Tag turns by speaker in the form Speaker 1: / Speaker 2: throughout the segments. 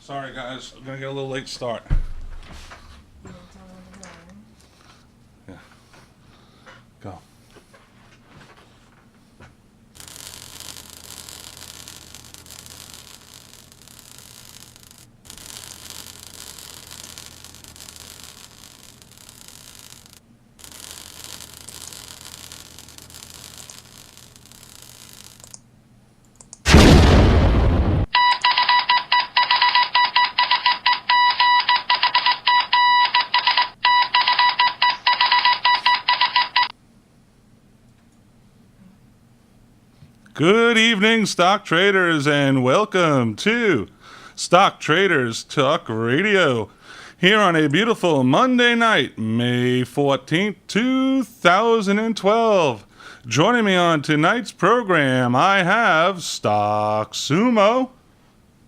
Speaker 1: Sorry, guys. I'm going to get a little late start. Yeah. Go. Good evening, stock traders, and welcome to Stock Traders Talk Radio here on a beautiful Monday night, May 14th, 2012. Joining me on tonight's program, I have Stock Sumo.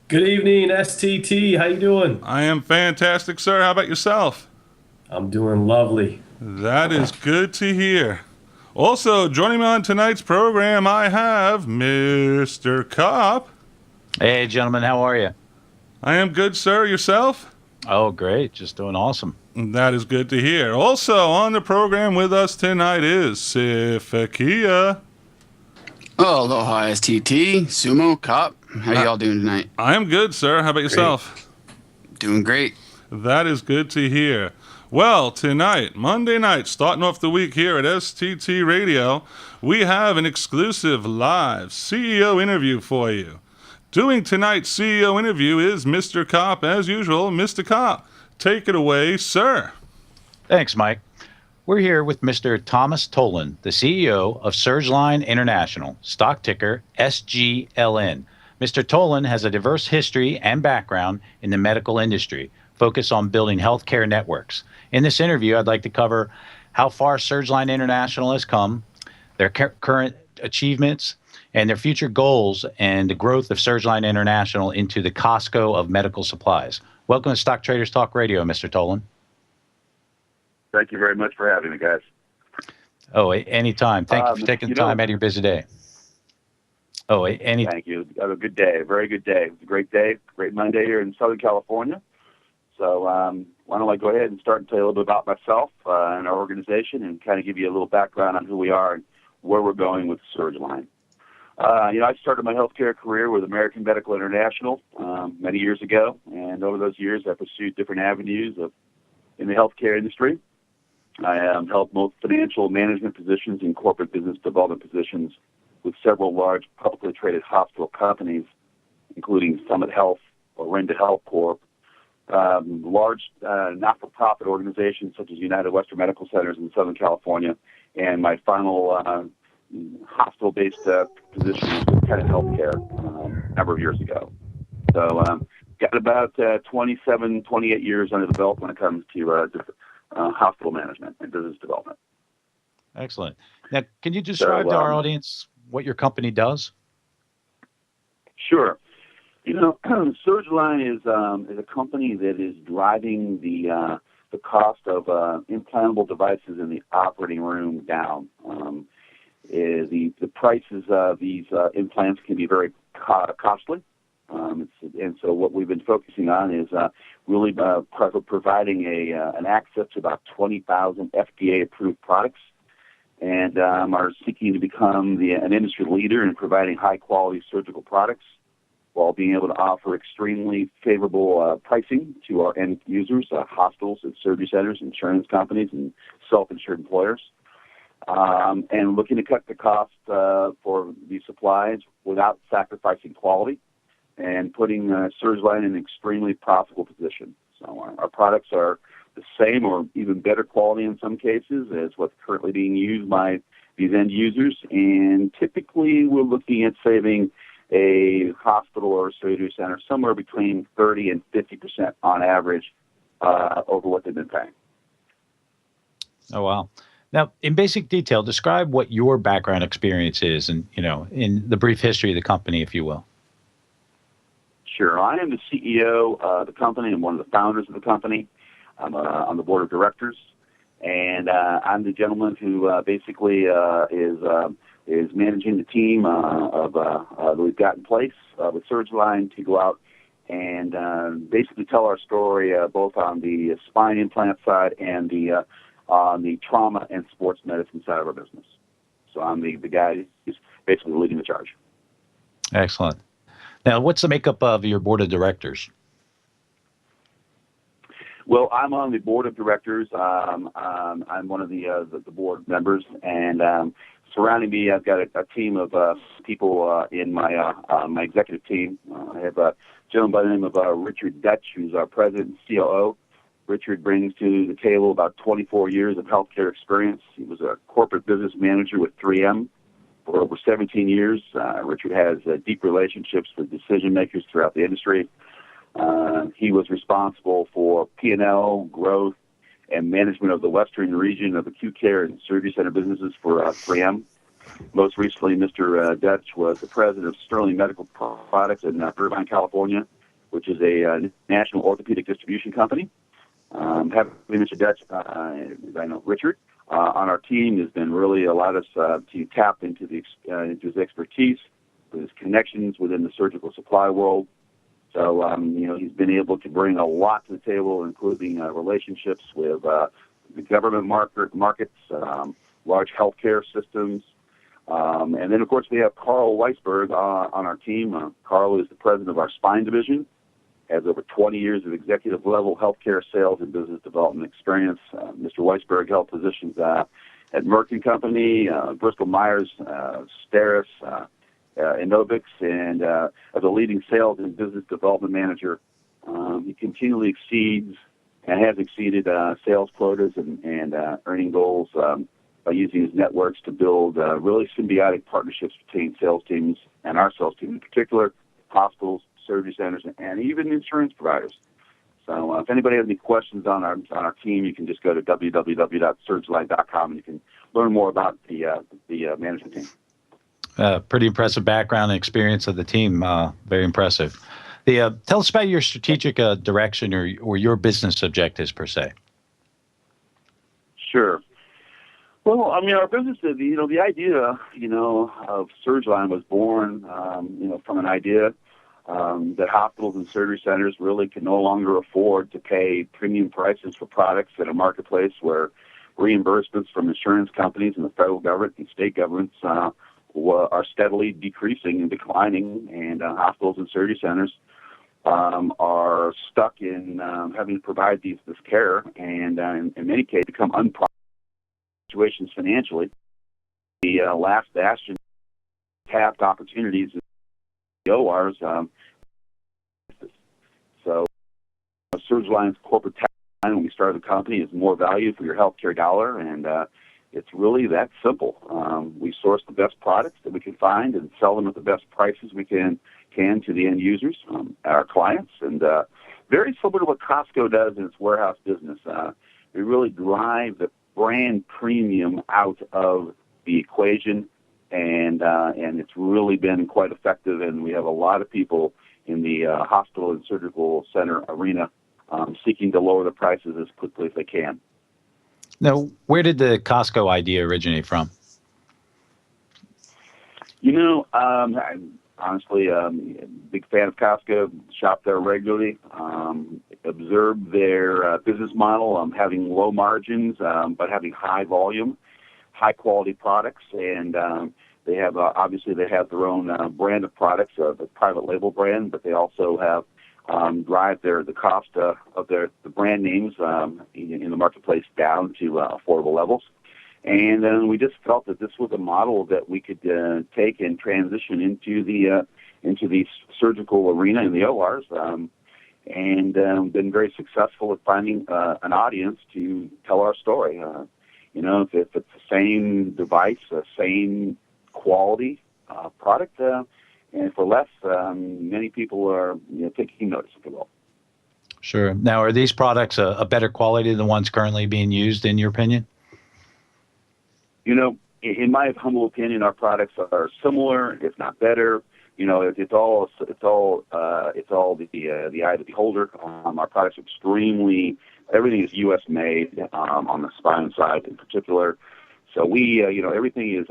Speaker 2: Good evening, STT. How you doing?
Speaker 1: I am fantastic, sir. How about yourself?
Speaker 2: I'm doing lovely.
Speaker 1: That is good to hear. Also, joining me on tonight's program, I have Mr. Cop.
Speaker 3: Hey, gentlemen, how are you?
Speaker 1: I am good, sir. Yourself?
Speaker 3: Oh, great. Just doing awesome.
Speaker 1: That is good to hear. Also, on the program with us tonight is Sifakia.
Speaker 4: Oh, aloha, STT, Sumo, Cop. How y'all doing tonight?
Speaker 1: I am good, sir. How about yourself?
Speaker 4: Doing great.
Speaker 1: That is good to hear. Well, tonight, Monday night, starting off the week here at STT Radio, we have an exclusive live CEO interview for you. Doing tonight's CEO interview is Mr. Cop, as usual. Mr. Cop, take it away, sir.
Speaker 3: Thanks, Mike. We're here with Mr. Thomas Tolan, the CEO of SGLN International, stock ticker SGLN. Mr. Tolan has a diverse history and background in the medical industry, focused on building healthcare networks. In this interview, I'd like to cover how far SGLN International has come, their current achievements, and their future goals, and the growth of SGLN International into the Costco of medical supplies. Welcome to Stock Traders Talk Radio, Mr. Tolan.
Speaker 5: Thank you very much for having me, guys.
Speaker 3: Oh, anytime. Thank you for taking the time out of your busy day. Oh,
Speaker 5: Thank you. Have a good day. A very good day. It's a great day. Great Monday here in Southern California. So why don't I go ahead and start and tell you a little bit about myself and our organization and kind of give you a little background on who we are and where we're going with SGLN. I started my healthcare career with American Medical International many years ago, and over those years I pursued different avenues in the healthcare industry. I held both financial management positions and corporate business development positions with several large publicly traded hospital companies, including Summit Health or Renda Health Corp., large not-for-profit organizations such as United Western Medical Centers in Southern California, and my final hospital-based position was with Tenet Healthcare a number of years ago. So got about 27, 28 years under the belt when it comes to hospital management and business development.
Speaker 3: Excellent. Now, can you describe to our audience what your company does?
Speaker 5: Sure. SGLN is a company that is driving the cost of implantable devices in the operating room down. The prices of these implants can be very costly, and so what we've been focusing on is really providing an access to about 20,000 FDA-approved products, and are seeking to become an industry leader in providing high-quality surgical products, while being able to offer extremely favorable pricing to our end users, hospitals and surgery centers, insurance companies, and self-insured employers. And looking to cut the cost for these supplies without sacrificing quality and putting SGLN in an extremely profitable position. So our products are the same or even better quality in some cases as what's currently being used by these end users. And typically we're looking at saving a hospital or a surgery center somewhere between 30 and 50% on average over what they've been paying.
Speaker 3: Oh, wow. Now, in basic detail, describe what your background experience is and, in the brief history of the company, if you will.
Speaker 5: Sure. I am the CEO of the company. I'm one of the founders of the company. I'm on the board of directors. And I'm the gentleman who basically is managing the team that we've got in place with SGLN to go out and basically tell our story both on the spine implant side and on the trauma and sports medicine side of our business. So I'm the guy who's basically leading the charge.
Speaker 3: Excellent. Now, what's the makeup of your board of directors?
Speaker 5: Well, I'm on the board of directors. I'm one of the board members, and surrounding me, I've got a team of people in my executive team. I have a gentleman by the name of Richard Dutch, who's our president and COO. Richard brings to the table about 24 years of healthcare experience. He was a corporate business manager with 3M for over 17 years. Richard has deep relationships with decision makers throughout the industry. He was responsible for P&L, growth, and management of the western region of acute care and surgery center businesses for 3M. Most recently, Mr. Dutch was the president of Sterling Medical Products in Irvine, California, which is a national orthopedic distribution company. Having Mr. Dutch, as I know Richard, on our team has been really allowed us to tap into his expertise, with his connections within the surgical supply world. So, he's been able to bring a lot to the table, including relationships with the government markets, large healthcare systems. And then, of course, we have Carl Weisberg on our team. Carl is the president of our spine division, has over 20 years of executive-level healthcare sales and business development experience. Mr. Weisberg held positions at Merck & Company, Bristol-Myers, Steris, Innovix, and as a leading sales and business development manager. He continually exceeds and has exceeded sales quotas and earning goals by using his networks to build really symbiotic partnerships between sales teams and our sales team in particular, hospitals, surgery centers, and even insurance providers. So if anybody has any questions on our team, you can just go to www.surgeline.com and you can learn more about the management team.
Speaker 3: Pretty impressive background and experience of the team. Very impressive. Tell us about your strategic direction or your business objectives per se.
Speaker 5: Sure. Well, our business, the idea, of Surgeline was born, from an idea that hospitals and surgery centers really can no longer afford to pay premium prices for products in a marketplace where reimbursements from insurance companies and the federal government and state governments are steadily decreasing and declining, and hospitals and surgery centers are stuck in having to provide this care, and in many cases become unprofitable situations financially. The last bastion tapped opportunities in the ORs. So Surgeline's corporate tagline when we started the company is more value for your healthcare dollar, and it's really that simple. We source the best products that we can find and sell them at the best prices we can to the end users, our clients, and very similar to what Costco does in its warehouse business. We really drive the brand premium out of the equation, and it's really been quite effective, and we have a lot of people in the hospital and surgical center arena seeking to lower the prices as quickly as they can.
Speaker 3: Now, where did the Costco idea originate from?
Speaker 5: I'm honestly a big fan of Costco, shop there regularly, observe their business model, having low margins, but having high volume, high quality products, and they have obviously they have their own brand of products, the private label brand, but they also have drive the cost of the brand names in the marketplace down to affordable levels. And then we just felt that this was a model that we could take and transition into the surgical arena in the ORs, and been very successful at finding an audience to tell our story. If it's the same device, the same quality product, and for less, many people are taking notice, if you will.
Speaker 3: Sure. Now, are these products a better quality than the ones currently being used, in your opinion?
Speaker 5: In my humble opinion, our products are similar, if not better. It's all the eye of the beholder. Our products are everything is U.S. made on the spine side in particular. So we, everything is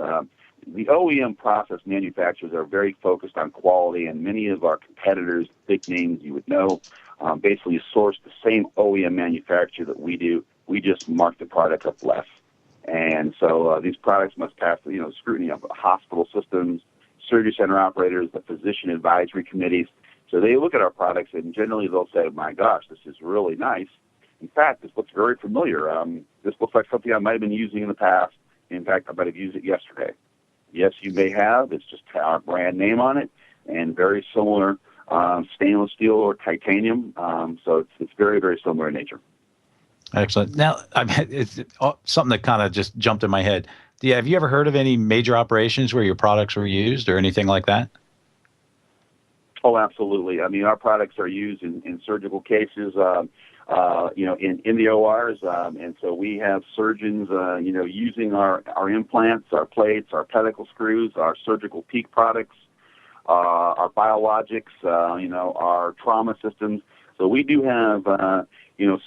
Speaker 5: the OEM process manufacturers are very focused on quality, and many of our competitors, big names you would know, basically source the same OEM manufacturer that we do. We just mark the product up less. And so these products must pass the scrutiny of hospital systems, surgery center operators, the physician advisory committees. So they look at our products, and generally they'll say, my gosh, this is really nice. In fact, this looks very familiar. This looks like something I might have been using in the past. In fact, I might have used it yesterday. Yes, you may have. It's just our brand name on it, and very similar stainless steel or titanium. So it's very, very similar in nature.
Speaker 3: Excellent. Now, it's something that kind of just jumped in my head. Have you ever heard of any major operations where your products were used or anything like that?
Speaker 5: Oh, absolutely. I mean, our products are used in surgical cases, in the ORs, and so we have surgeons, using our implants, our plates, our pedicle screws, our surgical PEEK products, our biologics, our trauma systems. So we do have,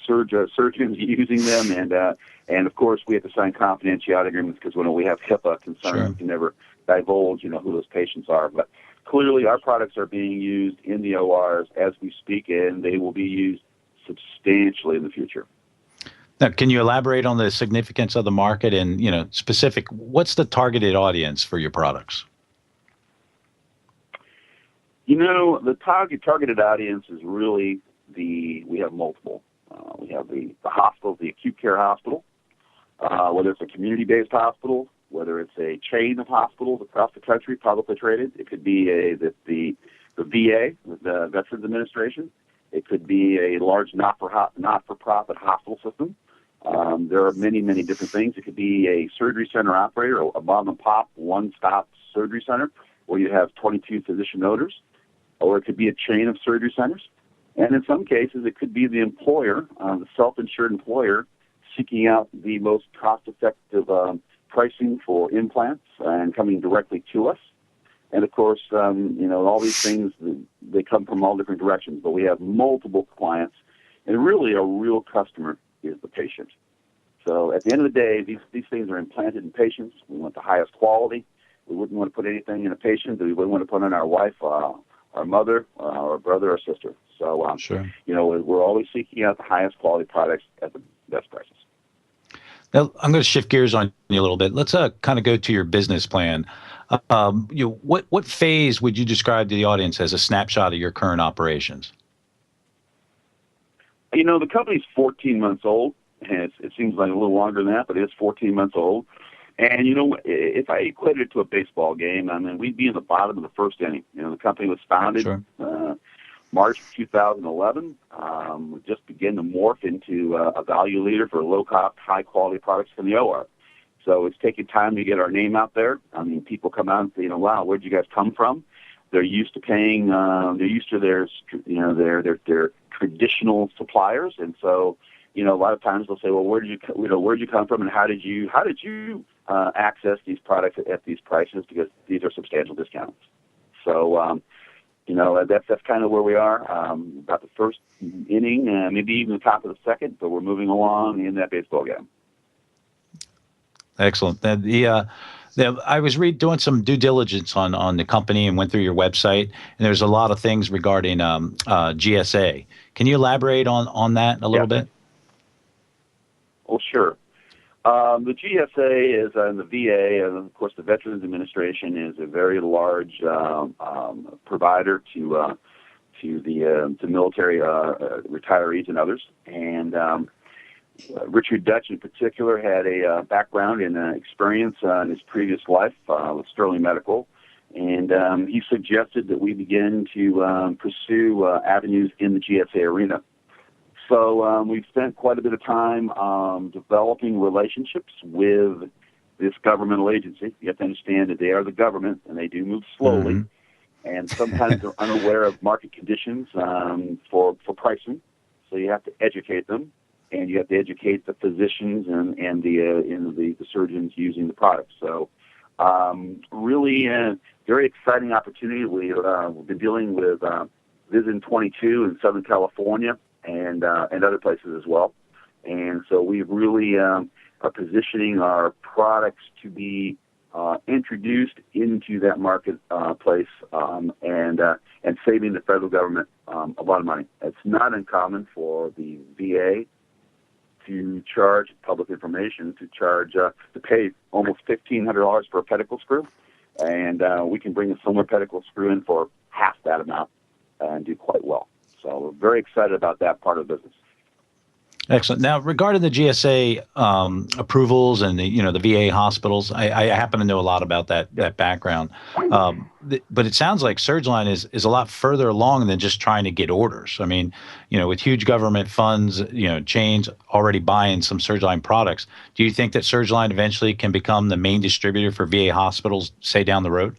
Speaker 5: surgeons using them, and of course we have to sign confidentiality agreements because when we have HIPAA concerns,
Speaker 3: Sure.
Speaker 5: we can never divulge, who those patients are. But clearly, our products are being used in the ORs as we speak, and they will be used substantially in the future.
Speaker 3: Now, can you elaborate on the significance of the market and, specific, what's the targeted audience for your products?
Speaker 5: The targeted audience is really we have multiple. We have the hospital, the acute care hospital, whether it's a community-based hospital, whether it's a chain of hospitals across the country, publicly traded. It could be the VA, the Veterans Administration. It could be a large not-for-profit hospital system. There are many, many different things. It could be a surgery center operator, a mom-and-pop, one-stop surgery center where you have 22 physician owners, or it could be a chain of surgery centers. And in some cases, it could be the employer, the self-insured employer, seeking out the most cost-effective pricing for implants and coming directly to us. And of course, all these things, they come from all different directions, but we have multiple clients, and really a real customer is the patient. So at the end of the day, these things are implanted in patients. We want the highest quality. We wouldn't want to put anything in a patient that we wouldn't want to put on our wife, our mother, our brother, or sister. So,
Speaker 3: Sure.
Speaker 5: We're always seeking out the highest quality products at the best prices.
Speaker 3: Now, I'm going to shift gears on you a little bit. Let's kind of go to your business plan. What phase would you describe to the audience as a snapshot of your current operations?
Speaker 5: The company's 14 months old, and it seems like a little longer than that, but it is 14 months old. And, if I equated it to a baseball game, I mean, we'd be in the bottom of the first inning. The company was founded
Speaker 3: Sure.
Speaker 5: March 2011. We just began to morph into a value leader for low-cost, high-quality products from the OR. So it's taking time to get our name out there. I mean, people come out and say, wow, where'd you guys come from? They're used to paying. They're used to their traditional suppliers, and so a lot of times they'll say, well, where'd you come from, and how did you access these products at these prices, because these are substantial discounts. So that's kind of where we are, about the first inning, maybe even the top of the second, but we're moving along in that baseball game.
Speaker 3: Excellent. I was doing some due diligence on the company and went through your website, and there's a lot of things regarding GSA. Can you elaborate on that a little bit?
Speaker 5: Well, sure. The GSA is in the VA, and of course the Veterans Administration is a very large provider to military retirees and others. And Richard Dutch in particular had a background and experience in his previous life with Sterling Medical, and he suggested that we begin to pursue avenues in the GSA arena. So we've spent quite a bit of time developing relationships with this governmental agency. You have to understand that they are the government, and they do move slowly, and sometimes they're unaware of market conditions for pricing. So you have to educate them, and you have to educate the physicians and the surgeons using the product. So really very exciting opportunity. We've been dealing with Vision 22 in Southern California, and other places as well. And so we really are positioning our products to be introduced into that marketplace and saving the federal government a lot of money. It's not uncommon for the VA to charge public information to pay almost $1,500 for a pedicle screw, and we can bring a similar pedicle screw in for half that amount and do quite well. So we're very excited about that part of the business.
Speaker 3: Excellent. Now, regarding the GSA approvals and the VA hospitals, I happen to know a lot about that background. But it sounds like Surgeline is a lot further along than just trying to get orders. I mean, with huge government funds, chains already buying some Surgeline products. Do you think that Surgeline eventually can become the main distributor for VA hospitals, say down the road?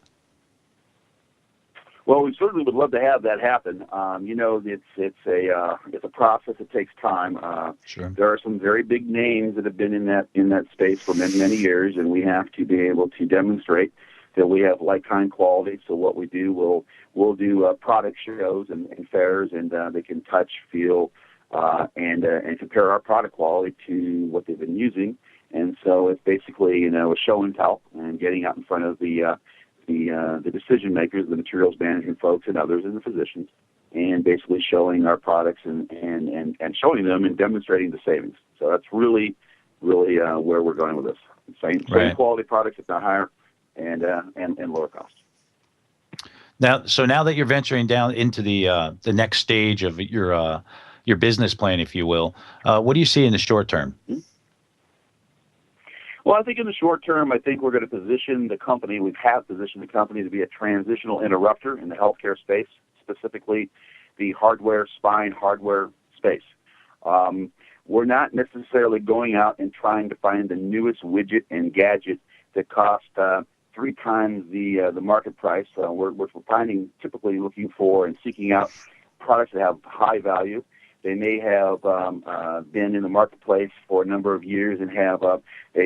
Speaker 5: Well, we certainly would love to have that happen. It's a process. It takes time.
Speaker 3: Sure.
Speaker 5: There are some very big names that have been in that space for many years, and we have to be able to demonstrate that we have like-kind quality. So what we do, we'll do product shows and fairs, and they can touch, feel, and compare our product quality to what they've been using. And so it's basically a show and tell, and getting out in front of the decision makers, the materials management folks, and others, and the physicians, and basically showing our products and showing them and demonstrating the savings. So that's really where we're going with this. Same quality products, if not higher, and lower cost.
Speaker 3: Now that you're venturing down into the next stage of your business plan, if you will, what do you see in the short term?
Speaker 5: Mm-hmm. Well, I think in the short term, I think we're going to position the company. We have positioned the company to be a transitional interrupter in the healthcare space, specifically the spine hardware space. We're not necessarily going out and trying to find the newest widget and gadget that cost 3 times the market price. We're typically looking for and seeking out products that have high value. They may have been in the marketplace for a number of years and have a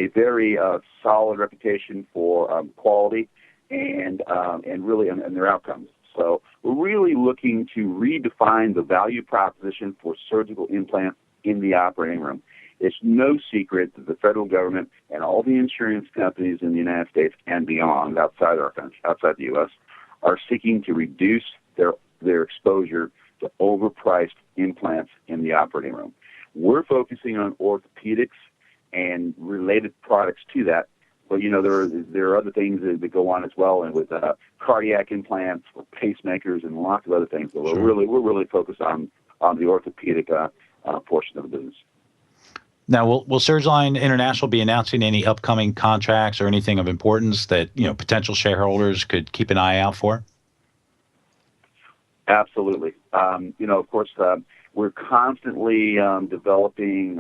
Speaker 5: very solid reputation for quality and their outcomes. So we're really looking to redefine the value proposition for surgical implants in the operating room. It's no secret that the federal government and all the insurance companies in the United States and beyond, outside our country, outside the U.S., are seeking to reduce their exposure to overpriced implants in the operating room. We're focusing on orthopedics and related products to that, but there are other things that go on as well, and with cardiac implants, or pacemakers, and lots of other things. But we're really focused on the orthopedic portion of the business.
Speaker 3: Now, will Surgeline International be announcing any upcoming contracts or anything of importance that potential shareholders could keep an eye out for?
Speaker 5: Absolutely. Of course, we're constantly developing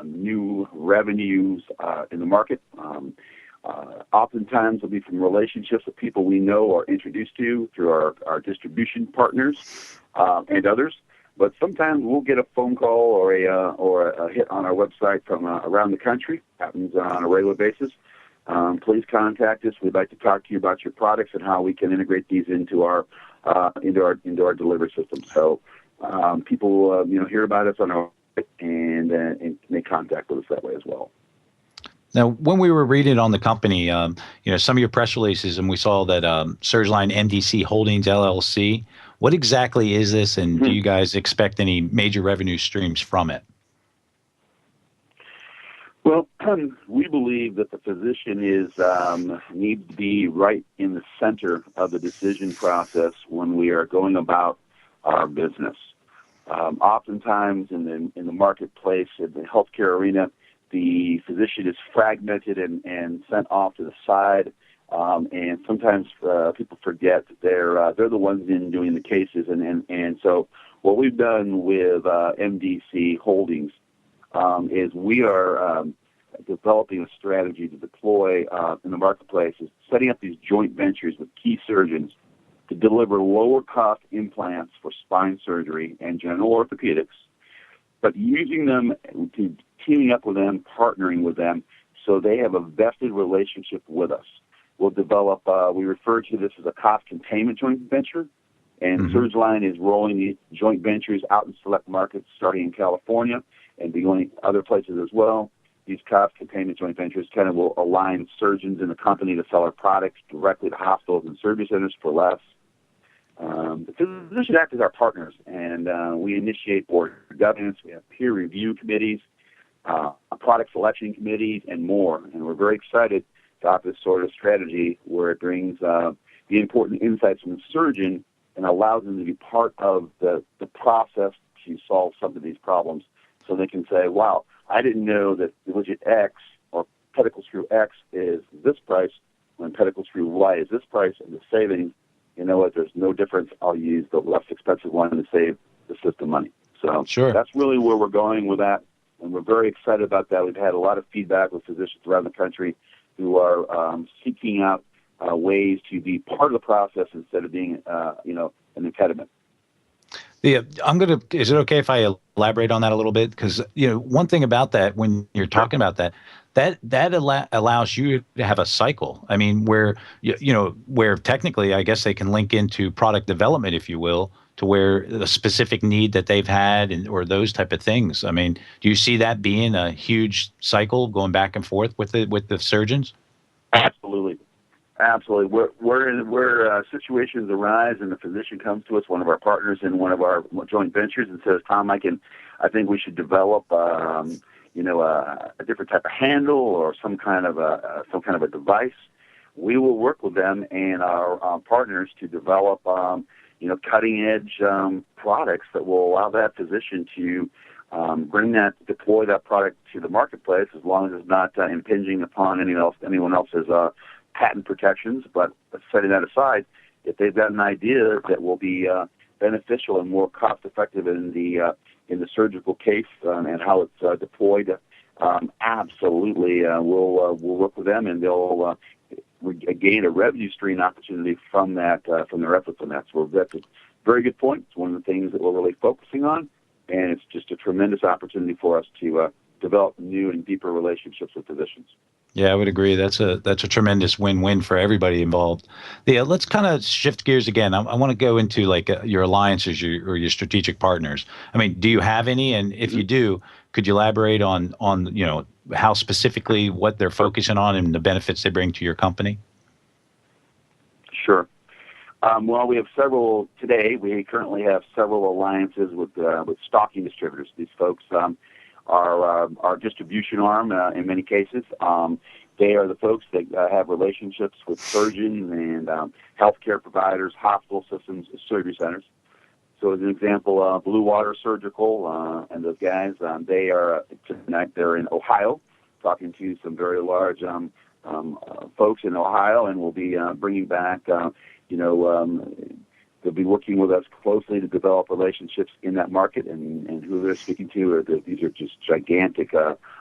Speaker 5: new revenues in the market. Oftentimes, it'll be from relationships with people we know or introduced to through our distribution partners and others. But sometimes we'll get a phone call or a hit on our website from around the country. Happens on a regular basis. Please contact us. We'd like to talk to you about your products and how we can integrate these into our delivery system. So people hear about us on our website and make contact with us that way as well.
Speaker 3: Now, when we were reading on the company, some of your press releases, and we saw that Surgeline MDC Holdings LLC. What exactly is this, and do you guys expect any major revenue streams from it?
Speaker 5: Well, we believe that the physician needs to be right in the center of the decision process when we are going about our business. Oftentimes in the marketplace, in the healthcare arena, the physician is fragmented and sent off to the side, and sometimes people forget that they're the ones in doing the cases. And so what we've done with MDC Holdings is we are developing a strategy to deploy in the marketplace, is setting up these joint ventures with key surgeons to deliver lower-cost implants for spine surgery and general orthopedics, but using them, teaming up with them, partnering with them, so they have a vested relationship with us. We'll develop, we refer to this as a cost containment joint venture, and Surgeline is rolling these joint ventures out in select markets, starting in California and be going other places as well. these cost containment joint ventures kind of will align surgeons in the company to sell our products directly to hospitals and surgery centers for less. The physician act as our partners, and we initiate board governance. We have peer review committees, product selection committees, and more. And we're very excited to adopt this sort of strategy where it brings the important insights from the surgeon and allows them to be part of the process to solve some of these problems. So they can say, wow, I didn't know that legit X or pedicle screw X is this price when pedicle screw Y is this price, and the savings, you know what, there's no difference. I'll use the less expensive one to save the system money. So
Speaker 3: Sure.
Speaker 5: That's really where we're going with that, and we're very excited about that. We've had a lot of feedback with physicians around the country who are seeking out ways to be part of the process instead of being, an impediment.
Speaker 3: Yeah, is it okay if I elaborate on that a little bit? Because, one thing about that, when you're talking about that allows you to have a cycle. I mean, where, where technically, I guess they can link into product development, if you will, to where a specific need that they've had or those type of things. I mean, do you see that being a huge cycle going back and forth with the surgeons?
Speaker 5: Absolutely. Absolutely. Where situations arise and the physician comes to us, one of our partners in one of our joint ventures, and says, Tom, I think we should develop, a different type of handle or some kind of a device. We will work with them and our partners to develop, cutting edge products that will allow that physician to deploy that product to the marketplace, as long as it's not impinging upon anyone else's patent protections. But setting that aside, if they've got an idea that will be beneficial and more cost effective in the surgical case and how it's deployed, absolutely we'll work with them, and they'll gain a revenue stream opportunity from that, from their efforts on that. So that's a very good point. It's one of the things that we're really focusing on, and it's just a tremendous opportunity for us to develop new and deeper relationships with physicians.
Speaker 3: Yeah, I would agree. That's a tremendous win-win for everybody involved. Yeah, let's kind of shift gears again. I want to go into your alliances or your strategic partners. I mean, do you have any? And if you do, could you elaborate on how specifically what they're focusing on and the benefits they bring to your company?
Speaker 5: Sure. Well, we have several today. We currently have several alliances with stocking distributors. These folks are our distribution arm in many cases. They are the folks that have relationships with surgeons and healthcare providers, hospital systems, surgery centers. So as an example, Blue Water Surgical and those guys, they're in Ohio, talking to some very large folks in Ohio, and we'll be bringing back, they'll be working with us closely to develop relationships in that market, and who they're speaking to these are just gigantic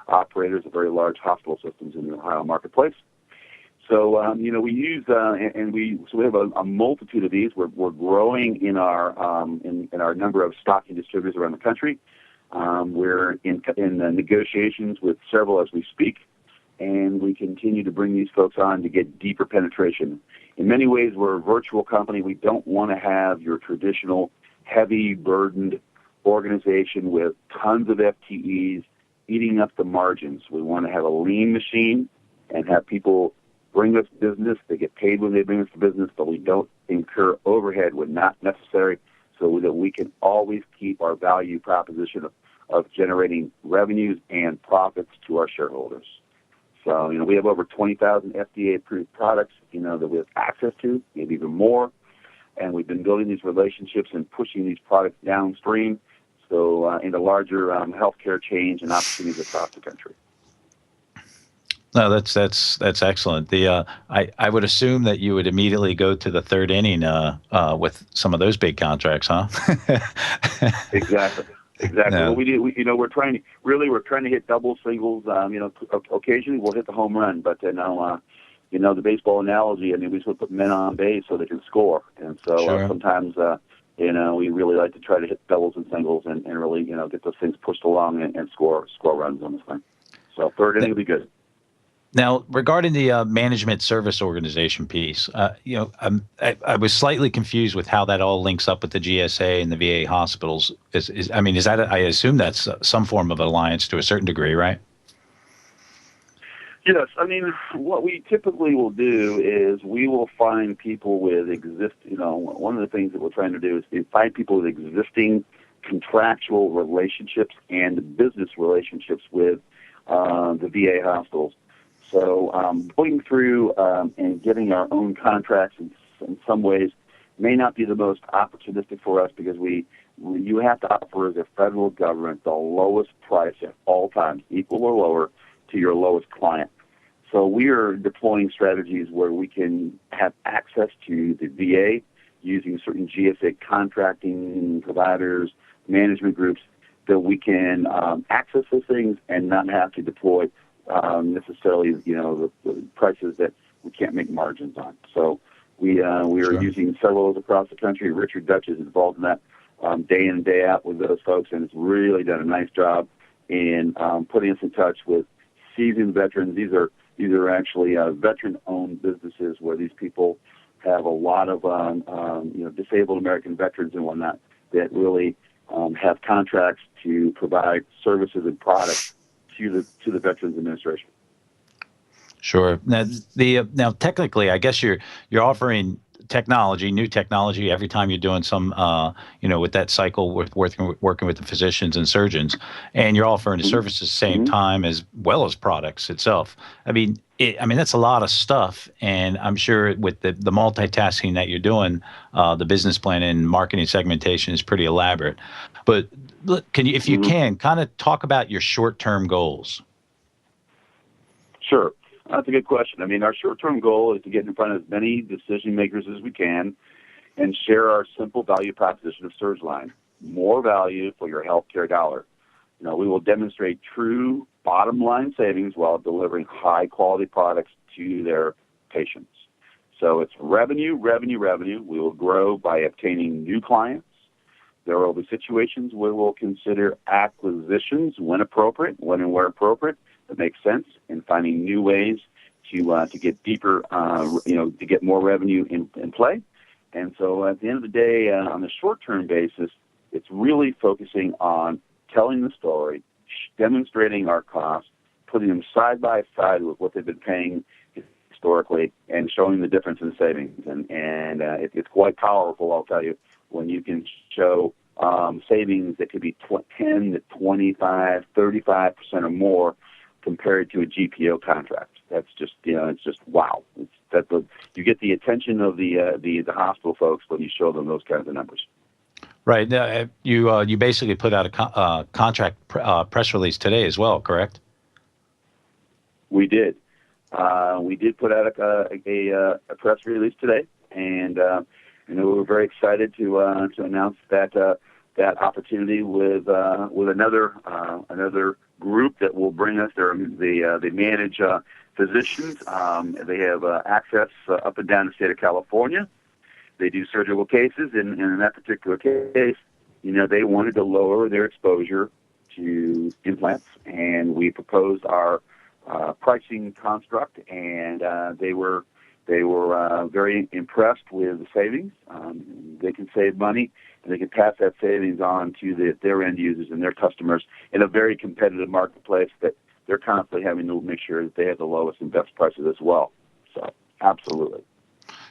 Speaker 5: operators of very large hospital systems in the Ohio marketplace. So we use we have a multitude of these. We're growing in our number of stocking distributors around the country. We're in negotiations with several as we speak, and we continue to bring these folks on to get deeper penetration. In many ways, we're a virtual company. We don't want to have your traditional heavy burdened organization with tons of FTEs eating up the margins. We want to have a lean machine and have people bring us business. They get paid when they bring us the business, but we don't incur overhead when not necessary, so that we can always keep our value proposition of generating revenues and profits to our shareholders. So, we have over 20,000 FDA-approved products, that we have access to, maybe even more. And we've been building these relationships and pushing these products downstream, so into larger healthcare chains and opportunities across the country.
Speaker 3: No, that's excellent. I would assume that you would immediately go to the third inning with some of those big contracts, huh?
Speaker 5: Exactly.
Speaker 3: Yeah.
Speaker 5: What we do, we're trying to hit doubles, singles. Occasionally we'll hit the home run, but the baseball analogy. I mean, we just put men on base so they can score, and so
Speaker 3: Sure.
Speaker 5: sometimes we really like to try to hit doubles and singles and really get those things pushed along and score runs on this thing. So third inning will be good.
Speaker 3: Now, regarding the management service organization piece, I was slightly confused with how that all links up with the GSA and the VA hospitals. Is that I assume that's some form of alliance to a certain degree, right?
Speaker 5: Yes, I mean, what we typically will do is we will find people with one of the things that we're trying to do is to find people with existing contractual relationships and business relationships with the VA hospitals. So going through and getting our own contracts in some ways may not be the most opportunistic for us because you have to offer as a federal government the lowest price at all times, equal or lower, to your lowest client. So we are deploying strategies where we can have access to the VA using certain GSA contracting providers, management groups, that we can access those things and not have to deploy necessarily, the prices that we can't make margins on. So we are using several of those across the country. Richard Dutch is involved in that day in and day out with those folks, and it's really done a nice job in putting us in touch with seasoned veterans. These are actually veteran-owned businesses where these people have a lot of disabled American veterans and whatnot that really have contracts to provide services and products to the Veterans Administration.
Speaker 3: Sure. Now technically, I guess you're offering new technology every time you're doing some, with that cycle with working with the physicians and surgeons, and you're offering the services at the same time as well as products itself. I mean, that's a lot of stuff, and I'm sure with the multitasking that you're doing, the business plan and marketing segmentation is pretty elaborate. But look, can you, if you can, kind of talk about your short-term goals?
Speaker 5: Sure. That's a good question. I mean, our short-term goal is to get in front of as many decision makers as we can and share our simple value proposition of Surgeline: more value for your healthcare dollar. We will demonstrate true bottom-line savings while delivering high-quality products to their patients. So it's revenue, revenue, revenue. We will grow by obtaining new clients. There will be situations where we'll consider acquisitions when appropriate, when and where appropriate. That makes sense, in finding new ways to get deeper, to get more revenue in play. And so at the end of the day, on a short-term basis, it's really focusing on telling the story, demonstrating our costs, putting them side by side with what they've been paying historically, and showing the difference in savings. And it's quite powerful, I'll tell you, when you can show savings that could be 10 to 25, 35% or more compared to a GPO contract. That's just, it's just wow. You get the attention of the hospital folks when you show them those kinds of numbers.
Speaker 3: Right. You basically put out a contract press release today as well, correct?
Speaker 5: We did. We did put out a press release today, and we were very excited to announce that opportunity with another group that will bring us they manage physicians. They have access up and down the state of California. They do surgical cases, and in that particular case, they wanted to lower their exposure to implants, and we proposed our pricing construct, and they were very impressed with the savings. They can save money, and they can pass that savings on to their end users and their customers in a very competitive marketplace that they're constantly having to make sure that they have the lowest and best prices as well. So, absolutely.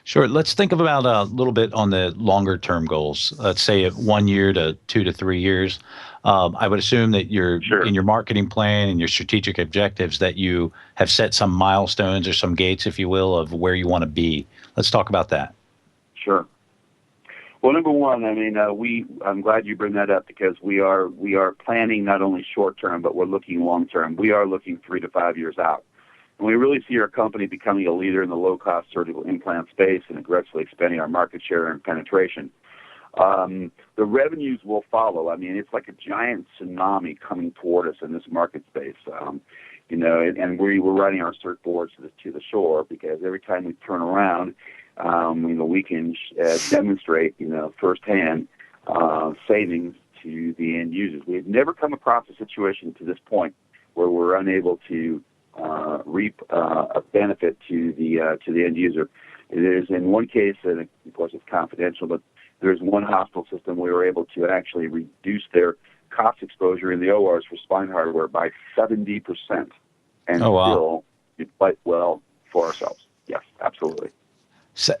Speaker 3: Sure. Let's think about a little bit on the longer term goals. Let's say 1 year to 2 to 3 years. I would assume that in your marketing plan and your strategic objectives that you have set some milestones or some gates, if you will, of where you want to be. Let's talk about that.
Speaker 5: Sure. Well, number one, I mean, I'm glad you bring that up because we are planning not only short term, but we're looking long term. We are looking 3 to 5 years out. And we really see our company becoming a leader in the low-cost surgical implant space and aggressively expanding our market share and penetration. The revenues will follow. I mean, it's like a giant tsunami coming toward us in this market space. And we're riding our surfboards to the shore because every time we turn around, we can demonstrate, firsthand savings to the end users. We've never come across a situation to this point where we're unable to reap a benefit to the end user. There's in one case, and of course it's confidential, but there's one hospital system we were able to actually reduce their cost exposure in the ORs for spine hardware by 70%, and
Speaker 3: oh, wow.
Speaker 5: still do quite well for ourselves. Yes, absolutely.
Speaker 3: So,
Speaker 5: So,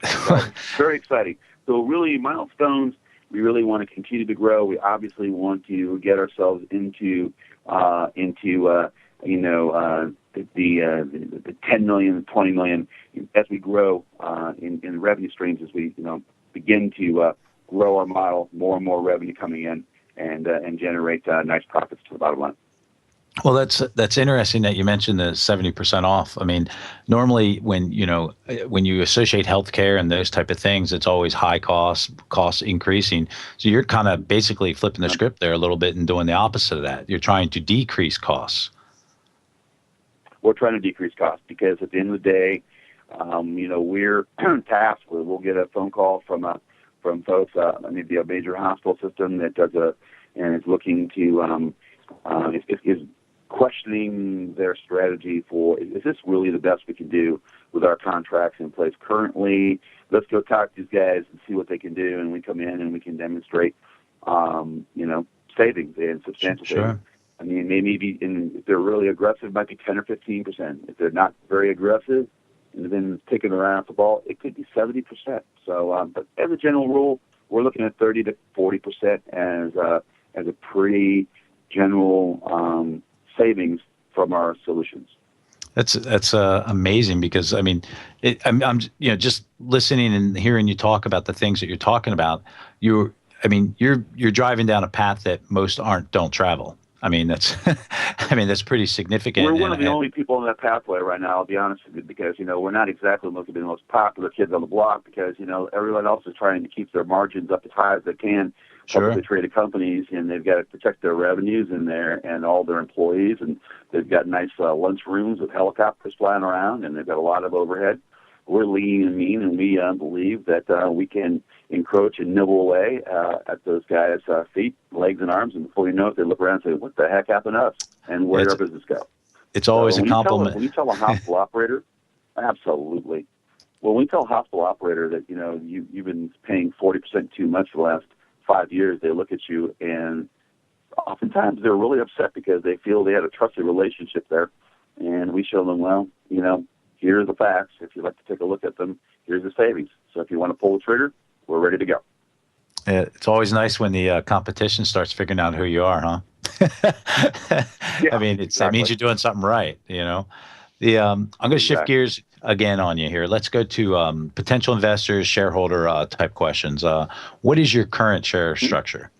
Speaker 5: very exciting. So really milestones, we really want to continue to grow. We obviously want to get ourselves into the 10 million, 20 million as we grow in revenue streams, as we begin to grow our model, more and more revenue coming in, and generate nice profits to the bottom line.
Speaker 3: well, that's interesting that you mentioned the 70% off. I mean, normally when you associate healthcare and those type of things, it's always high costs increasing. So you're kind of basically flipping the script there a little bit and doing the opposite of that. You're trying to decrease costs.
Speaker 5: We're trying to decrease costs because at the end of the day, we're tasked with. We'll get a phone call from folks, maybe a major hospital system that is looking to is questioning their strategy for, is this really the best we can do with our contracts in place currently? Let's go talk to these guys and see what they can do. And we come in and we can demonstrate, savings and substantial savings. I mean, maybe if they're really aggressive, it might be 10 or 15%. If they're not very aggressive and then taking around the ball, it could be 70%. So, but as a general rule, we're looking at 30 to 40% as a pretty general savings from our solutions.
Speaker 3: That's amazing because I mean, I'm just listening and hearing you talk about the things that you're talking about. You're driving down a path that most don't travel. I mean, that's pretty significant.
Speaker 5: We're one of the only people in that pathway right now, I'll be honest with you, because, we're not exactly looking to be the most popular kids on the block because, everyone else is trying to keep their margins up as high as they can. Publicly traded companies, and they've got to protect their revenues and all their employees, and they've got nice lunch rooms with helicopters flying around, and they've got a lot of overhead. We're lean and mean, and we believe that we can encroach and nibble away at those guys' feet, legs, and arms, and before you know it, they look around and say, what the heck happened to us, and where did our business go?
Speaker 3: It's always a compliment.
Speaker 5: When you tell a hospital operator, absolutely. Well, when we tell a hospital operator that, you've been paying 40% too much for the last 5 years, they look at you, and oftentimes they're really upset because they feel they had a trusted relationship there, and we show them, well, here's the facts. If you'd like to take a look at them, here's the savings. So if you want to pull the trigger, we're ready to go.
Speaker 3: It's always nice when the competition starts figuring out who you are, huh?
Speaker 5: Yeah,
Speaker 3: I mean, it means you're doing something right, I'm going to shift gears again on you here. Let's go to potential investors, shareholder type questions. What is your current share structure?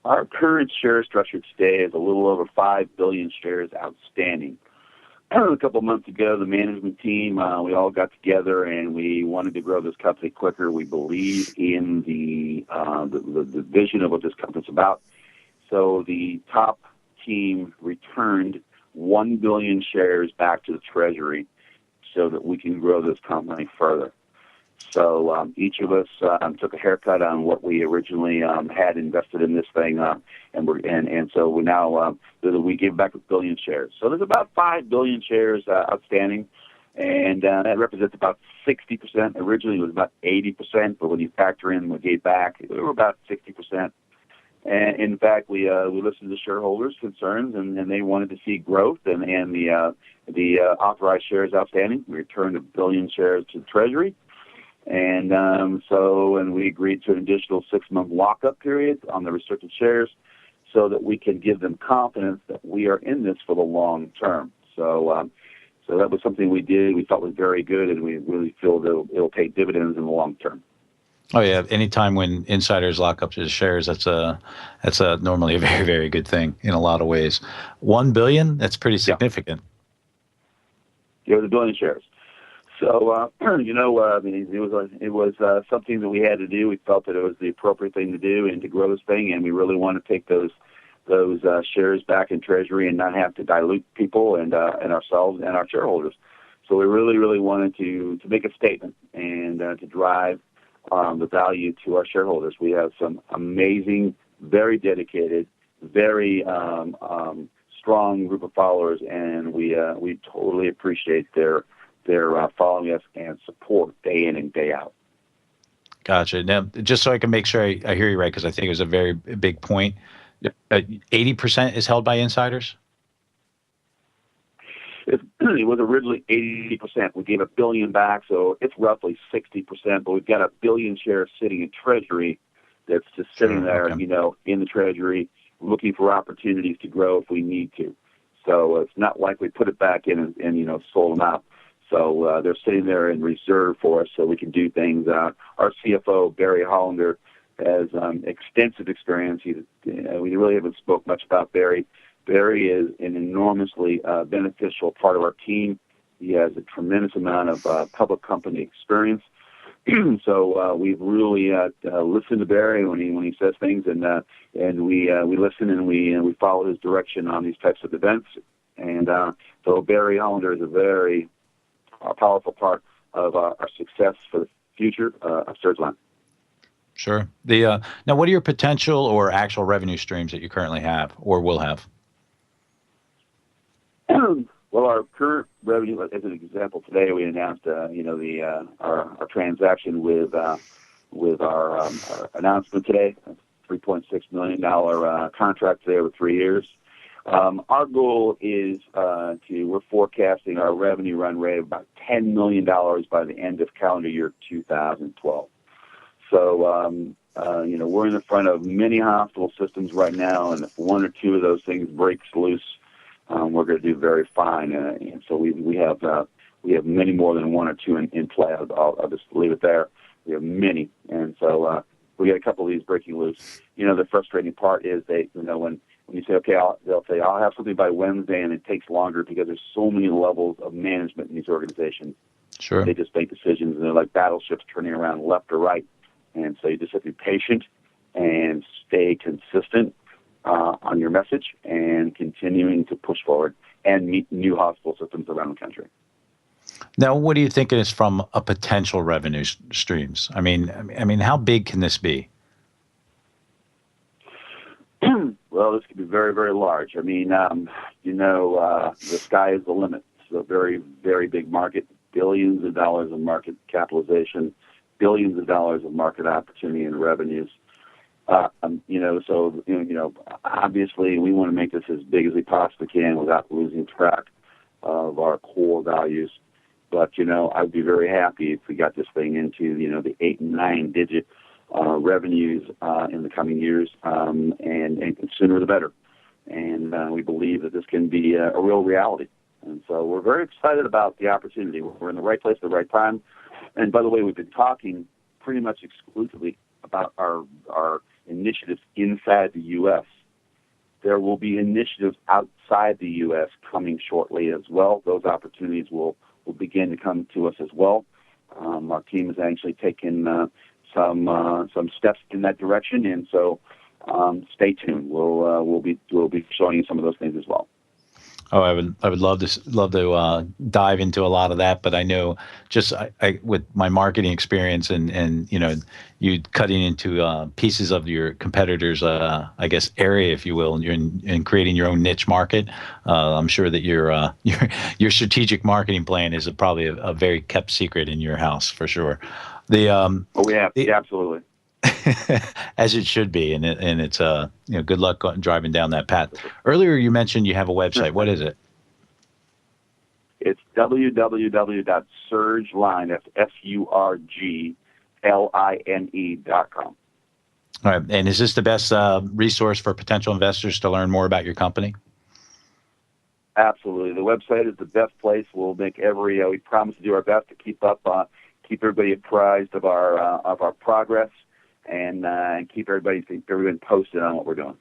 Speaker 5: Our current share structure today is a little over 5 billion shares outstanding. A couple of months ago, the management team, we all got together and we wanted to grow this company quicker. We believe in the vision of what this company's about. So the top team returned 1 billion shares back to the Treasury so that we can grow this company further. So each of us took a haircut on what we originally had invested in this thing, and so we now we gave back 1 billion shares. So there's about 5 billion shares outstanding, and that represents about 60%. Originally it was about 80%, but when you factor in what we gave back, we were about 60%. And in fact, we listened to shareholders' concerns, and they wanted to see growth and the authorized shares outstanding. We returned 1 billion shares to the Treasury. And we agreed to an additional 6-month lockup period on the restricted shares so that we can give them confidence that we are in this for the long term. So that was something we did. We thought was very good, and we really feel that it'll pay dividends in the long term.
Speaker 3: Oh yeah, anytime when insiders lock up their shares, that's normally a very, very good thing in a lot of ways. 1 billion, that's pretty significant.
Speaker 5: Yeah, it was 1 billion shares. So, it was something that we had to do. We felt that it was the appropriate thing to do and to grow this thing, and we really want to take those shares back in Treasury and not have to dilute people and ourselves and our shareholders. So we really, really wanted to make a statement and to drive the value to our shareholders. We have some amazing, very dedicated, very strong group of followers, and we totally appreciate their following us and support day in and day out.
Speaker 3: Gotcha. Now, just so I can make sure I hear you right, because I think it was a very big point, 80% is held by insiders?
Speaker 5: it was originally 80%. We gave $1 billion back, so it's roughly 60%. But we've got 1 billion shares sitting in Treasury that's just sitting there,
Speaker 3: okay.
Speaker 5: in the Treasury, looking for opportunities to grow if we need to. So it's not like we put it back in and sold them out. So they're sitting there in reserve for us so we can do things. Our CFO, Barry Hollander, has extensive experience. We really haven't spoke much about Barry. Barry is an enormously beneficial part of our team. He has a tremendous amount of public company experience. So we've really listened to Barry when he says things, and we listen and we follow his direction on these types of events. And so Barry Hollander is a very powerful part of our success for the future of Surgeline.
Speaker 3: Sure. Now, what are your potential or actual revenue streams that you currently have or will have?
Speaker 5: Well, our current revenue, as an example, today we announced, our transaction with our announcement today, $3.6 million contract today over 3 years. Our goal is we're forecasting our revenue run rate of about $10 million by the end of calendar year 2012. So, we're in the front of many hospital systems right now, and if one or two of those things breaks loose, we're going to do very fine. And so we have many more than one or two in play. I'll just leave it there. We have many, and so we get a couple of these breaking loose. The frustrating part is when you say, okay, they'll say, I'll have something by Wednesday, and it takes longer because there's so many levels of management in these organizations.
Speaker 3: Sure.
Speaker 5: They just make decisions, and they're like battleships turning around left or right. And so you just have to be patient and stay consistent on your message and continuing to push forward and meet new hospital systems around the country.
Speaker 3: Now, what do you think is from a potential revenue streams? I mean, how big can this be?
Speaker 5: Well, this could be very, very large. I mean, the sky is the limit. It's a very, very big market, billions of dollars of market capitalization, billions of dollars of market opportunity and revenues. Obviously we want to make this as big as we possibly can without losing track of our core values. But, I'd be very happy if we got this thing into, the 8 and 9 digit revenues in the coming years, and sooner the better. And we believe that this can be a real reality. And so we're very excited about the opportunity. We're in the right place at the right time. And by the way, we've been talking pretty much exclusively about our initiatives inside the U.S. There will be initiatives outside the U.S. coming shortly as well. Those opportunities will begin to come to us as well. Our team has actually taken some steps in that direction, and so stay tuned. We'll be showing you some of those things as well.
Speaker 3: Oh, I would love to dive into a lot of that, but I know just I with my marketing experience and you cutting into pieces of your competitors' I guess area, if you will, and you're in creating your own niche market. I'm sure that your strategic marketing plan is probably a very kept secret in your house for sure.
Speaker 5: Absolutely.
Speaker 3: As it should be, and it's good luck driving down that path. Earlier you mentioned you have a website. What is it?
Speaker 5: It's www.surgeline. That's SURGLINE.com.
Speaker 3: All right, and is this the best resource for potential investors to learn more about your company?
Speaker 5: Absolutely, the website is the best place. We'll make we promise to do our best to keep everybody apprised of our progress. And keep everybody posted on what we're doing.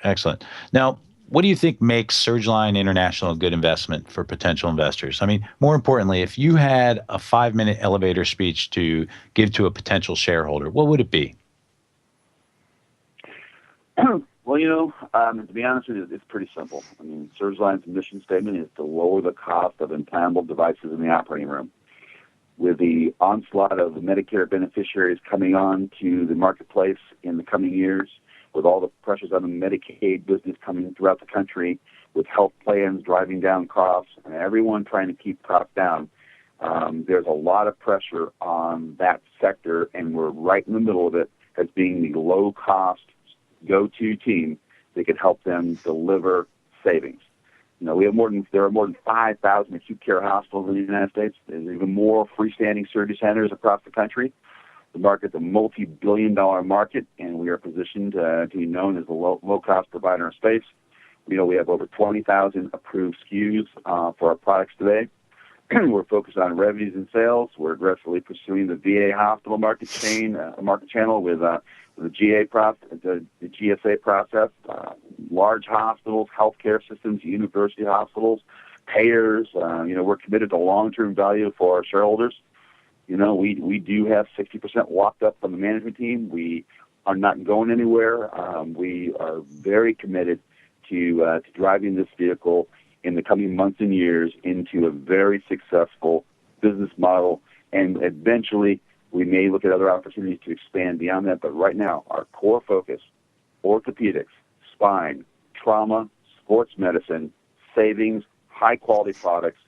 Speaker 3: Excellent. Now, what do you think makes Surgeline International a good investment for potential investors? I mean, more importantly, if you had a 5-minute elevator speech to give to a potential shareholder, what would it be?
Speaker 5: Well, to be honest with you, it's pretty simple. I mean, Surgeline's mission statement is to lower the cost of implantable devices in the operating room. With the onslaught of the Medicare beneficiaries coming on to the marketplace in the coming years, with all the pressures on the Medicaid business coming throughout the country, with health plans driving down costs, and everyone trying to keep costs down, there's a lot of pressure on that sector, and we're right in the middle of it as being the low-cost go-to team that can help them deliver savings. we have there are more than 5,000 acute care hospitals in the United States. There's even more freestanding surgery centers across the country. The market's a multi-billion-dollar market, and we are positioned to be known as the low-cost provider of space. We have over 20,000 approved SKUs for our products today. We're focused on revenues and sales. We're aggressively pursuing the VA hospital market channel with the GSA process, large hospitals, healthcare systems, university hospitals, payers. We're committed to long-term value for our shareholders. We do have 60% locked up from the management team. We are not going anywhere. We are very committed to driving this vehicle in the coming months and years into a very successful business model, and eventually we may look at other opportunities to expand beyond that. But right now, our core focus, orthopedics, spine, trauma, sports medicine, savings, high-quality products,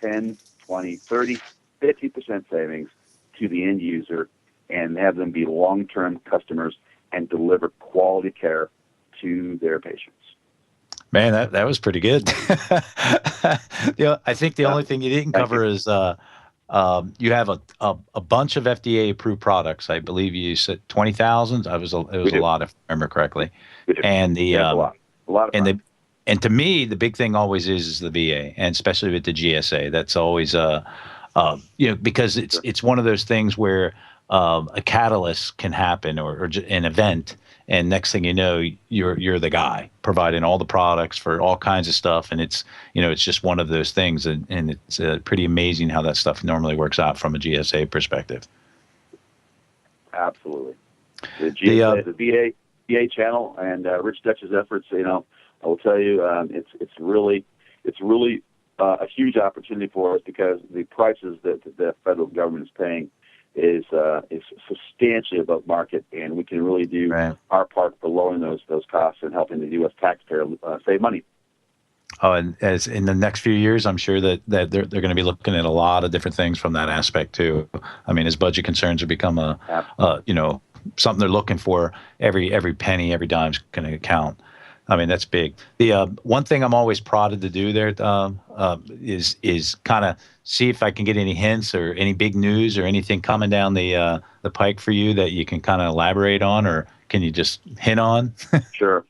Speaker 5: 10, 20, 30, 50% savings to the end user, and have them be long-term customers and deliver quality care to their patients.
Speaker 3: Man, that was pretty good. I think the only thing you didn't cover is you have a bunch of FDA-approved products. I believe you said 20,000. It was a lot, if I remember correctly. And a lot of and to me, the big thing always is the VA, and especially with the GSA. That's always because it's one of those things where a catalyst can happen or an event. And next thing you know, you're the guy providing all the products for all kinds of stuff, and it's just one of those things, and it's pretty amazing how that stuff normally works out from a GSA perspective.
Speaker 5: Absolutely, the GSA, the VA channel, and Rich Dutch's efforts. I will tell you, it's really a huge opportunity for us because the prices that the federal government is paying is substantially above market, and we can really do our part for lowering those costs and helping the U.S. taxpayer save money.
Speaker 3: Oh, and as in the next few years, I'm sure that they're going to be looking at a lot of different things from that aspect too. I mean, as budget concerns have become something they're looking for, every penny, every dime's going to count. I mean, that's big. The one thing I'm always prodded to do there is kind of see if I can get any hints or any big news or anything coming down the pike for you that you can kind of elaborate on, or can you just hint on?
Speaker 5: Sure.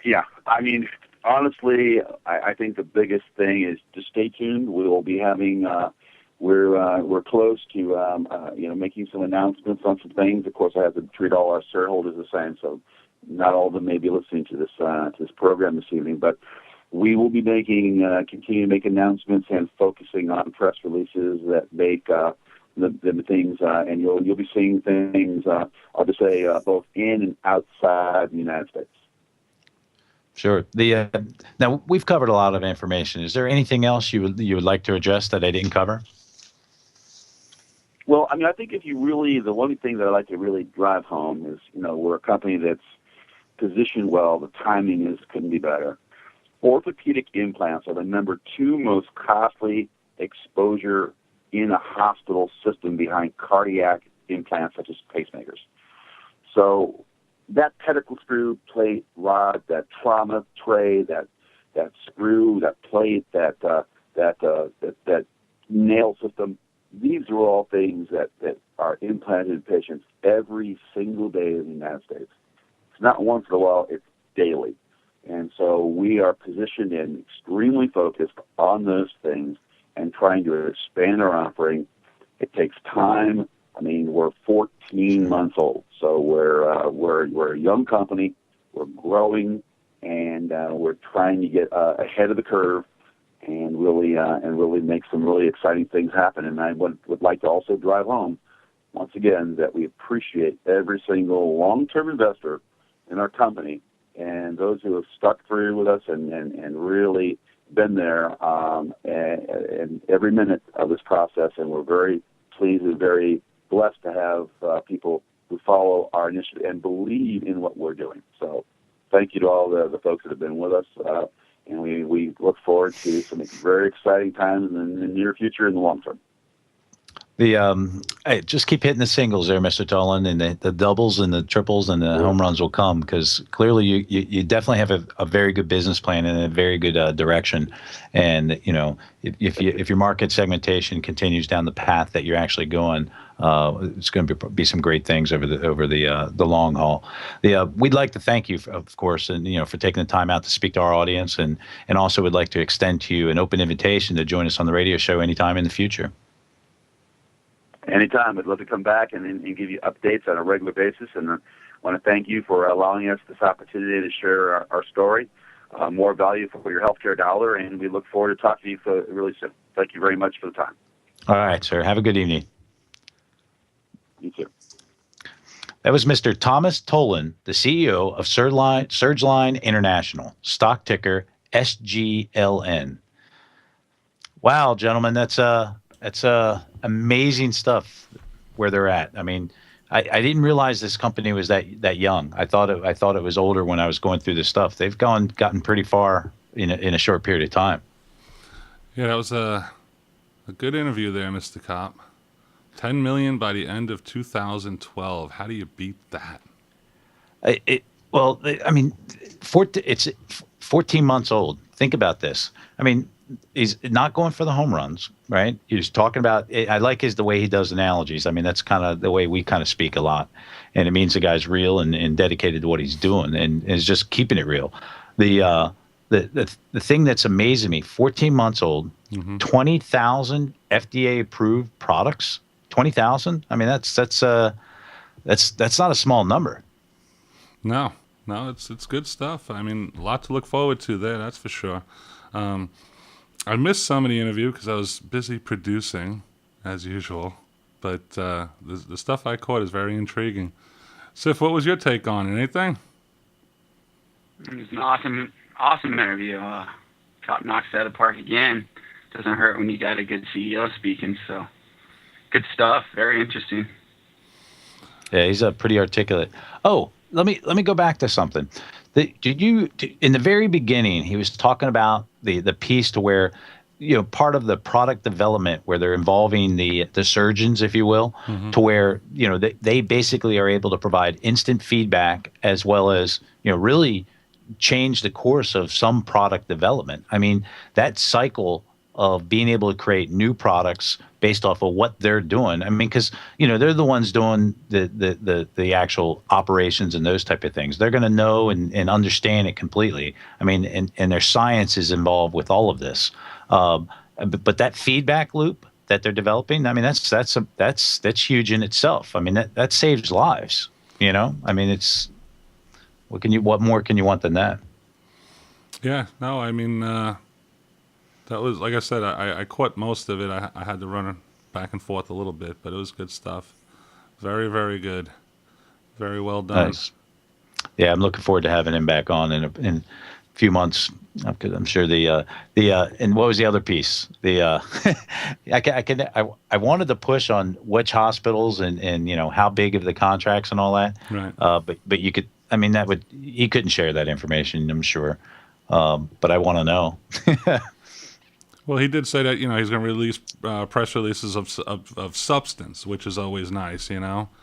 Speaker 5: Yeah. I mean, honestly, I think the biggest thing is just stay tuned. We will be having. We're close to making some announcements on some things. Of course, I have to treat all our shareholders the same, so not all of them may be listening to this program this evening, but we will be continue to make announcements and focusing on press releases that make the things, and you'll be seeing things. I'll just say both in and outside the United States.
Speaker 3: Sure. Now we've covered a lot of information. Is there anything else you would like to address that I didn't cover?
Speaker 5: Well, I mean, I think the one thing that I like to really drive home is, we're a company that's positioned well. The timing couldn't be better. Orthopedic implants are the number 2 most costly exposure in a hospital system behind cardiac implants such as pacemakers. So that pedicle screw, plate, rod, that trauma tray, that screw, that plate, that nail system, these are all things that are implanted in patients every single day in the United States. It's not once in a while, it's daily. And so we are positioned and extremely focused on those things and trying to expand our offering. It takes time. I mean, we're 14 months old, so we're a young company. We're growing, and we're trying to get ahead of the curve and really make some really exciting things happen. And I would like to also drive home, once again, that we appreciate every single long-term investor in our company and those who have stuck through with us and really been there and every minute of this process. And we're very pleased and very blessed to have people who follow our initiative and believe in what we're doing. So thank you to all the folks that have been with us. And we look forward to some very exciting times in the near future and the long term.
Speaker 3: Hey, just keep hitting the singles there, Mr. Tolan, and the doubles and the triples and the home runs will come because clearly you definitely have a very good business plan and a very good direction. And if your market segmentation continues down the path that you're actually going, it's going to be some great things over the long haul. We'd like to thank you, of course, and for taking the time out to speak to our audience, and also would like to extend to you an open invitation to join us on the radio show anytime in the future.
Speaker 5: Anytime. I'd love to come back and give you updates on a regular basis. And I want to thank you for allowing us this opportunity to share our story, more value for your healthcare dollar, and we look forward to talking to you really soon. Thank you very much for the time.
Speaker 3: All right, sir. Have a good evening.
Speaker 5: You too.
Speaker 3: That was Mr. Thomas Tolan, the CEO of Surgeline International, stock ticker SGLN. Wow, gentlemen, that's amazing stuff where they're at. I mean, I didn't realize this company was that young. I thought it was older when I was going through this stuff. They've gotten pretty far in a short period of time. Yeah,
Speaker 1: that was a good interview there, Mr. Kopp. 10 million by the end of 2012. How do you beat that?
Speaker 3: It's 14 months old. Think about this. I mean, he's not going for the home runs, right? He's talking about. I like the way he does analogies. I mean, that's kind of the way we kind of speak a lot, and it means the guy's real and dedicated to what he's doing, and is just keeping it real. The thing that's amazing me: 14 months old, 20,000 FDA approved products. 20,000. I mean, that's not a small number.
Speaker 1: No, it's good stuff. I mean, a lot to look forward to there. That's for sure. I missed some of the interview because I was busy producing, as usual. But the stuff I caught is very intriguing. Sif, what was your take on it? Anything?
Speaker 4: It was an awesome interview. Top knocks it out of the park again. Doesn't hurt when you got a good CEO speaking. So good stuff. Very interesting.
Speaker 3: Yeah, he's pretty articulate. Oh, let me go back to something. In the very beginning, he was talking about the piece to where, part of the product development where they're involving the surgeons, if you will, to where, they basically are able to provide instant feedback as well as, really change the course of some product development. I mean, that cycle of being able to create new products based off of what they're doing. I mean, because they're the ones doing the actual operations and those type of things. They're going to know and understand it completely. I mean, and their science is involved with all of this. But that feedback loop that they're developing, I mean, that's huge in itself. I mean, that saves lives. I mean, it's what more can you want than that?
Speaker 1: Yeah. No, I mean. That was, like I said, I caught most of it. I had to run back and forth a little bit, but it was good stuff. Very, very good. Very well done.
Speaker 3: Nice. Yeah, I'm looking forward to having him back on in a few months. Because I'm sure and what was the other piece? I wanted to push on which hospitals and how big of the contracts and all that.
Speaker 1: Right.
Speaker 3: But you could, I mean, he couldn't share that information, I'm sure. But I want to know.
Speaker 1: Well, he did say that he's going to release press releases of substance, which is always nice,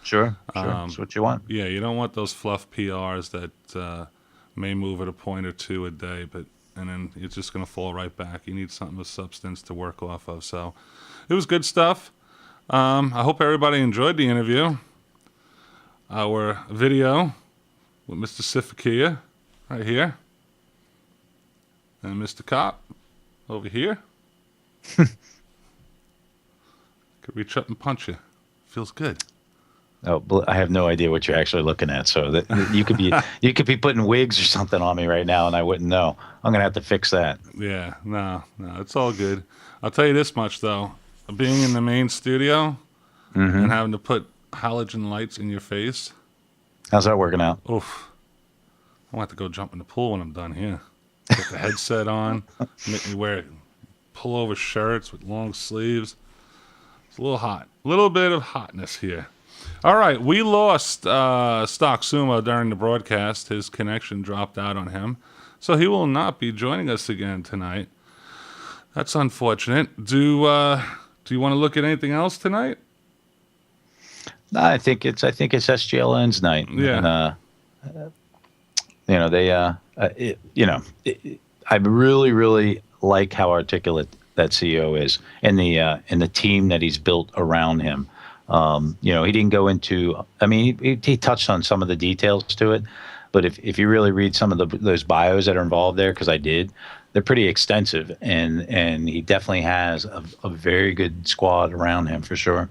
Speaker 3: Sure. That's what you want.
Speaker 1: Yeah, you don't want those fluff PRs that may move at a point or two a day, and then it's just going to fall right back. You need something with substance to work off of. So it was good stuff. I hope everybody enjoyed the interview. Our video with Mr. Sifakia right here, and Mr. Kopp over here. Could reach up and punch you. Feels good.
Speaker 3: Oh, I have no idea what you're actually looking at. So that you could be putting wigs or something on me right now, and I wouldn't know. I'm gonna have to fix that.
Speaker 1: Yeah, no, it's all good. I'll tell you this much though: being in the main studio and having to put halogen lights in your face.
Speaker 3: How's that working out?
Speaker 1: Oof! I want to go jump in the pool when I'm done here. Put the headset on, make me wear pullover shirts with long sleeves. It's a little hot. A little bit of hotness here. All right, we lost Stock Sumo during the broadcast. His connection dropped out on him, so he will not be joining us again tonight. That's unfortunate. Do you want to look at anything else tonight?
Speaker 3: I think it's SGLN's night.
Speaker 1: Yeah.
Speaker 3: And, I really like how articulate that CEO is, and the team that he's built around him. He didn't go into. I mean, he touched on some of the details to it, but if you really read some of those bios that are involved there, because I did, they're pretty extensive, and he definitely has a very good squad around him for sure.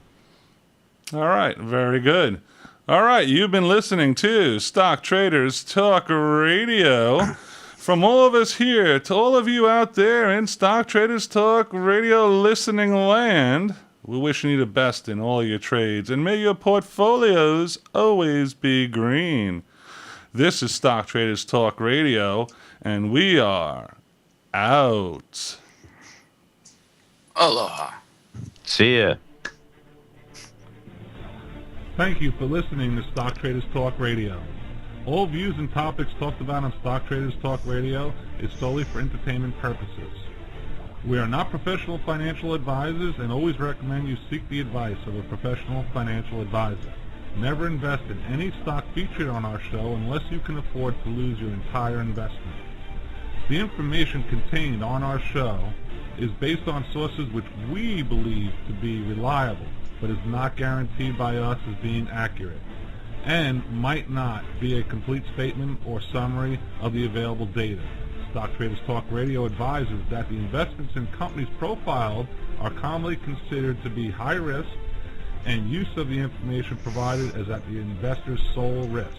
Speaker 1: All right, very good. All right, you've been listening to Stock Traders Talk Radio. From all of us here to all of you out there in Stock Traders Talk Radio listening land, we're wishing you the best in all your trades, and may your portfolios always be green. This is Stock Traders Talk Radio, and we are out.
Speaker 4: Aloha.
Speaker 3: See ya.
Speaker 1: Thank you for listening to Stock Traders Talk Radio. All views and topics talked about on Stock Traders Talk Radio is solely for entertainment purposes. We are not professional financial advisors and always recommend you seek the advice of a professional financial advisor. Never invest in any stock featured on our show unless you can afford to lose your entire investment. The information contained on our show is based on sources which we believe to be reliable, but is not guaranteed by us as being accurate, and might not be a complete statement or summary of the available data. Stock Traders Talk Radio advises that the investments in companies profiled are commonly considered to be high risk, and use of the information provided is at the investor's sole risk.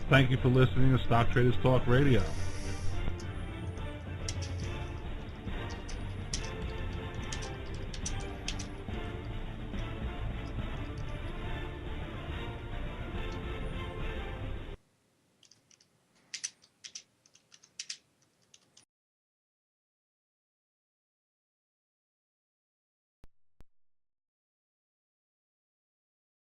Speaker 1: Thank you for listening to Stock Traders Talk Radio.